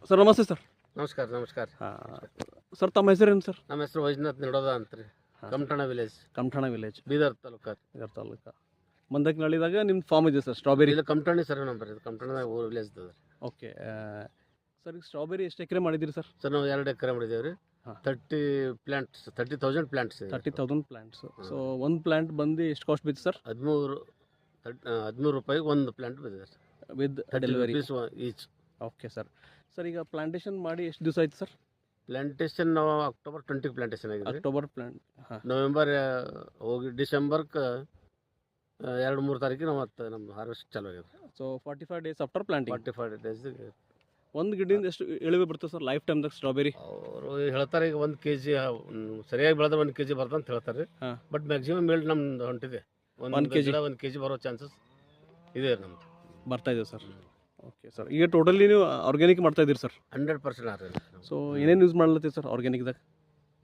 Sir ನಮಸ್ತೆ sir. ನಮಸ್ಕಾರ ನಮಸ್ಕಾರ. ಸರ್ ತಮ್ಮ ಹೆಸರೇನು ಸರ್? ನಮ್ಮ ಹೆಸರು ವೈಜನಾಥ್ ನಿಡೋದ ಅಂತ್ರಿ. ಕಮಠಣ ವಿಲೇಜ್ ಬೀದರ್ ತಾಲೂಕು ಮಂದಕ್ನಳ್ಳಿದಾಗ ನಿಮ್ಮ ಫಾರ್ಮ್ ಇದೆ ಸರ್ ಸ್ಟ್ರಾಬೆರಿ. ಇಲ್ಲ ಕಮಠಣಿ ಸರ್ ನಂಬರ್ ಇದು ಕಮಠಣದಾಗ ಊರು ವಿಲೇಜ್ ಅದ. ಓಕೆ ಸರ್, ಈಗ ಸ್ಟ್ರಾಬೆರಿ ಎಷ್ಟು ಎಕರೆ ಮಾಡಿದ್ದೀರಿ ಸರ್? ಸರ್ ನಾವು 2 ಎಕರೆ ಮಾಡಿದ್ದೇವೆ ರೀ. 30,000 ಪ್ಲಾಂಟ್ಸ್. 30,000 ಪ್ಲಾಂಟ್ಸ್. ಸೊ ಒಂದು ಪ್ಲಾಂಟ್ ಬಂದು ಎಷ್ಟು ಕಾಸ್ಟ್ ಬಿತ್ತು ಸರ್? 13 ರೂಪಾಯಿಗೆ ಒಂದು ಪ್ಲಾಂಟ್ ಬಂದಿದೆ sir, with delivery each. Okay sir. Sir ಈಗ ಪ್ಲಾಂಟೇಶನ್ ಮಾಡಿ ಎಷ್ಟು ದಿವಸ ಆಯ್ತು ಸರ್? ಪ್ಲಾಂಟೇಶನ್ ನಾವು ಅಕ್ಟೋಬರ್ 20 ಪ್ಲಾಂಟೇಶನ್ ಆಗಿದೆ. ಅಕ್ಟೋಬರ್ ಪ್ಲಾಂಟ್ ನವೆಂಬರ್ ಹೋಗಿ ಡಿಸೆಂಬರ್ಗೆ 2-3 ತಾರೀಕಿಗೆ ನಾವು ಮತ್ತೆ ನಮ್ಮ ಹಾರ್ವೆಸ್ಟ್ ಚಾಲು ಆಗಿದೆ. So 45 days after planting. 45 days. ಒಂದು ಗಿಡದಿಂದ ಎಷ್ಟು ಇಳುವೆ ಬರ್ತದೆ ಸರ್ ಲೈಫ್ ಟೈಮ್ದಾಗ ಸ್ಟ್ರಾಬೆರಿ? ಅವರು ಹೇಳ್ತಾರೆ ಈಗ 1 kg ಸರಿಯಾಗಿ ಬೆಳೆದ್ರೆ 1 kg ಬರ್ತಂತ ಹೇಳ್ತಾರೆ. ಬಟ್ ಮ್ಯಾಕ್ಸಿಮಮ್ ಬೆಳೆ ನಮ್ದು ಹೊಂಟಿದೆ. 1 kg ಬರೋ ಚಾನ್ಸಸ್ ಇದೆ ನಮ್ದು, ಬರ್ತಾ ಇದೆ ಸರ್. ಓಕೆ ಸರ್, ಈಗ ಟೋಟಲಿ ನೀವು ಆರ್ಗ್ಯಾನಿಕ್ ಮಾಡ್ತಾ ಇದ್ದೀರಿ ಸರ್? 100% ಆರ್ಗ್ಯಾನಿಕ್. ಸೊ ಏನೇನು ಯೂಸ್ ಮಾಡ್ಲತ್ತೀವಿ ಸರ್ ಆರ್ಗ್ಯಾನಿಕ್ದಾಗ?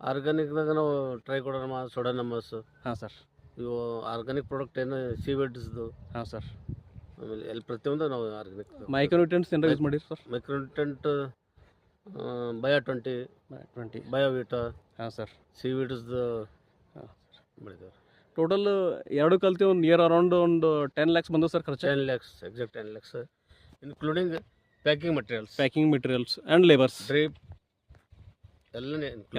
ಆರ್ಗ್ಯಾನಿಕ್ದಾಗ ನಾವು ಟ್ರೈಕೋಡರ್ಮಾ, ಸೋಡಾನಮಸ್. ಹಾಂ ಸರ್. ಇವು ಆರ್ಗ್ಯಾನಿಕ್ ಪ್ರಾಡಕ್ಟ್ ಏನು ಸೀವಿಡ್ಸ್ದು. ಹಾಂ ಸರ್. ಆಮೇಲೆ ಪ್ರತಿಯೊಂದು ನಾವು ಆರ್ಗ್ಯಾನಿಕ್. ಮೈಕ್ರೋನ್ಯೂಟ್ರಿಯೆಂಟ್ಸ್ ಏನಾರ ಯೂಸ್ ಮಾಡಿರಿ ಸರ್? Micronutrient bio 20 ಬಯೋವಿಟಾ. ಹಾಂ ಸರ್. ಸೀವಿಡ್ಸ್ದು ಮಾಡಿದ್ದೇವೆ. ಟೋಟಲ್ ಎರಡು ಕಲ್ತಿ ಒಂದು ನಿಯರ್ ಅರೌಂಡ್ ಒಂದು 10 lakhs ಬಂದವು ಸರ್ ಖರ್ಚು? 10 lakhs, exact 10 lakhs, including packing materials and labours, drip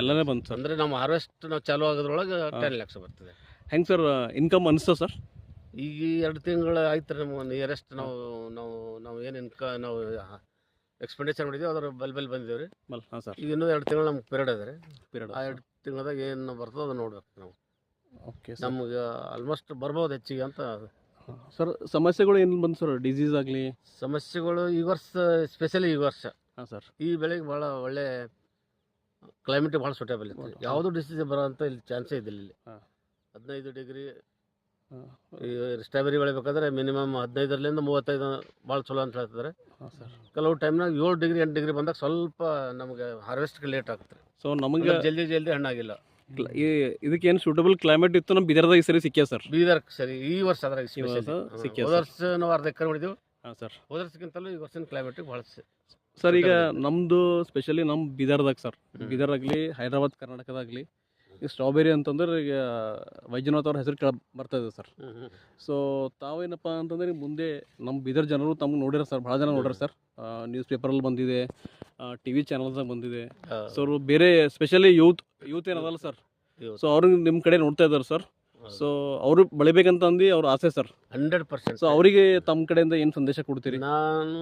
ಎಲ್ಲನೇ ಬಂತು ಸರ್. ಅಂದರೆ ನಮ್ಮ ಹಾರ್ವೆಸ್ಟ್ ನಾವು ಚಾಲು ಆಗೋದ್ರೊಳಗೆ 10 lakhs ಬರ್ತದೆ. ಹೆಂಗೆ ಸರ್ ಇನ್ಕಮ್ ಅನಿಸ್ತದೆ ಸರ್? ಈಗ 2 ತಿಂಗಳು ಆಯ್ತು ರೀ ನಮ್ಗೆ ನಿಯರೆಸ್ಟ್. ನಾವು ಏನು ನಾವು ಎಕ್ಸ್ಪೆಂಡಿಚರ್ ಮಾಡಿದ್ದೀವಿ ಅದರ ಬಲ್ ಬಂದಿದ್ದೇವೆ ರೀ. ಹಾಂ ಸರ್. ಈಗ ಇನ್ನೂ 2 ತಿಂಗಳು ನಮ್ಗೆ ಪೀರಿಯಡ್ ಅದ ರೀ. ಆ 2 ತಿಂಗಳದಾಗ ಏನು ಬರ್ತದೆ ಅದನ್ನು ನೋಡ್ಬೇಕು ನಾವು. ಓಕೆ, ನಮ್ಗೆ ಆಲ್ಮೋಸ್ಟ್ ಬರ್ಬೋದು ಹೆಚ್ಚಿಗೆ ಅಂತ ಸರ್. ಸಮಸ್ಯೆಗಳು ಏನು ಬಂದು ಸರ್? ಡಿಸೀಸ್ ಆಗಲಿ ಸಮಸ್ಯೆಗಳು ಈ ವರ್ಷ, ಸ್ಪೆಷಲಿ ಈ ವರ್ಷ. ಹಾಂ ಸರ್. ಈ ಬೆಳೆಗೆ ಭಾಳ ಒಳ್ಳೆ ಕ್ಲೈಮೇಟ್ ಭಾಳ ಸೂಟೇಬಲ್ ಇತ್ತು. ಯಾವುದೂ ಡಿಸೀಸ್ ಬರೋಂಥ ಇಲ್ಲಿ ಚಾನ್ಸೇ ಇದ್ದಿಲ್ಲ. ಇಲ್ಲಿ 15 ಡಿಗ್ರಿ ಈ ಸ್ಟ್ರಾಬೆರಿ ಬೆಳಿಬೇಕಾದ್ರೆ ಮಿನಿಮಮ್ 15ರಿಂದ 35 ಭಾಳ ಚಲೋ ಅಂತ ಹೇಳ್ತಿದ್ದಾರೆ. ಕೆಲವು ಟೈಮ್ನಾಗ 7 ಡಿಗ್ರಿ 8 ಡಿಗ್ರಿ ಬಂದಾಗ ಸ್ವಲ್ಪ ನಮಗೆ ಹಾರ್ವೆಸ್ಟ್ಗೆ ಲೇಟ್ ಆಗ್ತದೆ. ಸೊ ನಮಗೆ ಜಲ್ದಿ ಹಣ್ಣಾಗಿಲ್ಲ. ಇದಕ್ಕೇನು ಸೂಟಬಲ್ ಕ್ಲೈಮೇಟ್ ಇತ್ತು ನಮ್ಮ ಬೀದರ್ದಾಗ ಈ ಸರಿ ಸಿಕ್ಕ್ಯಾ ಸರ್? ಬೀದರ್ ಸರಿ ಈ ವರ್ಷ ಅದ್ರಾಗ ಸಿಕ್ಕ್ಯಾ. ಹೋದ ವರ್ಷ ನಾವು 1/2 ಎಕರೆ ಮಾಡಿದೆವು. ಹಾಂ ಸರ್. ಹೋದ ವರ್ಷಕ್ಕಿಂತಲೂ ಈ ವರ್ಷದ ಕ್ಲೈಮೇಟಿಗೆ ಭಾಳ ಸರ್. ಈಗ ನಮ್ಮದು ಸ್ಪೆಷಲಿ ನಮ್ಮ ಬೀದರ್ದಾಗ ಸರ್, ಬೀದರಾಗಲಿ ಹೈದ್ರಾಬಾದ್ ಕರ್ನಾಟಕದಾಗಲಿ ಈ ಸ್ಟ್ರಾಬೆರಿ ಅಂತಂದ್ರೆ ಈಗ ವೈಜನಾಥ್ ಅವ್ರ ಹೆಸರು ಬರ್ತಾ ಇದೆ ಸರ್. ಸೊ ತಾವೇನಪ್ಪ ಅಂತಂದ್ರೆ ಮುಂದೆ ನಮ್ಮ ಬೀದರ್ ಜನರು ತಮ್ಗೆ ನೋಡಿರ ಸರ್, ಭಾಳ ಜನ ನೋಡ್ರಿ ಸರ್. ನ್ಯೂಸ್ ಪೇಪರಲ್ಲಿ ಬಂದಿದೆ, TV ಚಾನಲ್ದಾಗ ಬಂದಿದೆ. ಸೊ ಅವರು ಬೇರೆ ಸ್ಪೆಷಲಿ ಯೂತ್ ಏನದಲ್ಲ ಸರ್, ಸೊ ಅವ್ರಿಗೆ ನಿಮ್ಮ ಕಡೆ ನೋಡ್ತಾ ಇದ್ದಾರೆ ಸರ್. ಸೊ ಅವರು ಬೆಳಿಬೇಕಂತ ಅಂದು ಅವ್ರ ಆಸೆ ಸರ್. 100%. ಸೊ ಅವರಿಗೆ ತಮ್ಮ ಕಡೆಯಿಂದ ಏನು ಸಂದೇಶ ಕೊಡ್ತೀರಿ? ನಾನು